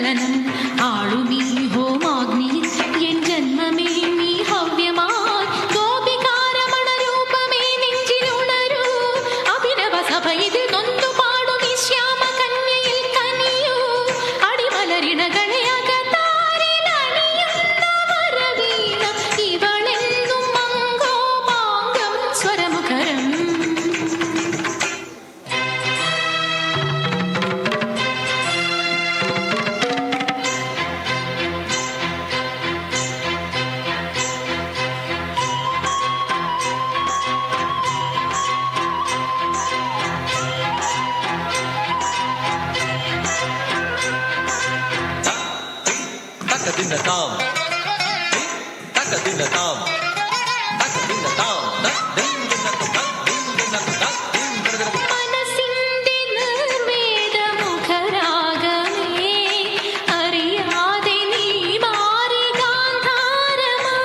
ചലനം ആളുമീ ഹോമാഗ്നി എൻ ജന്മമേ നീ ഹവ്യമായി ഗോപികാരമണ രൂപമേ നെഞ്ചിലുണരൂ അഭിനവ സഭ ഇതിൽ നൊന്തു പാടും ഈ Shyama കന്യയിൽ കനിയൂ അടിമലരിണകളെ അകത്താരിലണിയുന്ന Varaveena ഇവളെന്നും മംഗോപാംഗം സ്വരമുഖരം Takadinatam, takadinatam, takadinatam, മനസ്സിന്റെ നിർവേദമുഖരാഗമേ അറിയാതെ നീ മാറി ഗാന്ധാരമായി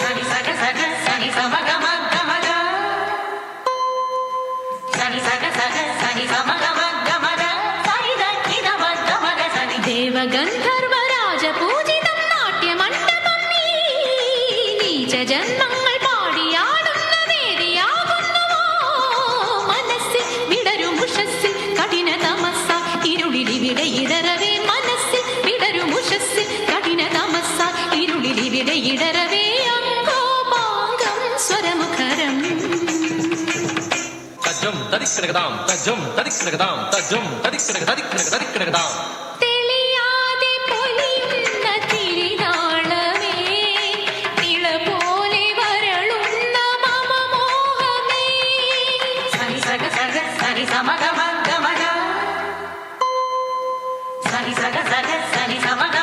സനി സഗ സഗ സനി സമഗ മഗ മഗ സനി സഗ സഗ സനി സമഗ മഗ മഗ സനി ദക്കിന മഗ മഗ സനി ദേവഗന്ധർവരാജപൂജിതം നാട്യമണ്ഡപം നീ നീച ജന്മങ്ങൾ പാടിയാടുന്ന വേദിയാകുന്നുവോ മനസ്സിൽ വിടരും ഉഷസ്സിൽ കഠിന തമസ്സ ഇരുളിലിവിടെ ഇടറവേ മനസ്സിൽ വിടരും ഉഷസ്സിൽ കഠിന തമസ്സ ഇരുളിലിവിടെ ഇടറവേ അങ്കോപാംഗം സ്വരമുഖരം tajam tadikradam, tajam tadikradam, tajam tadikradam. തെളിയാതെ പൊലിയുന്ന തിരിനാളമേ Nila പോലെ വരളുന്ന മമ മോഹമേ സനി സഗ സഗ സനി സമഗ മഗ മഗ സനി സഗ സഗ സനി സമഗ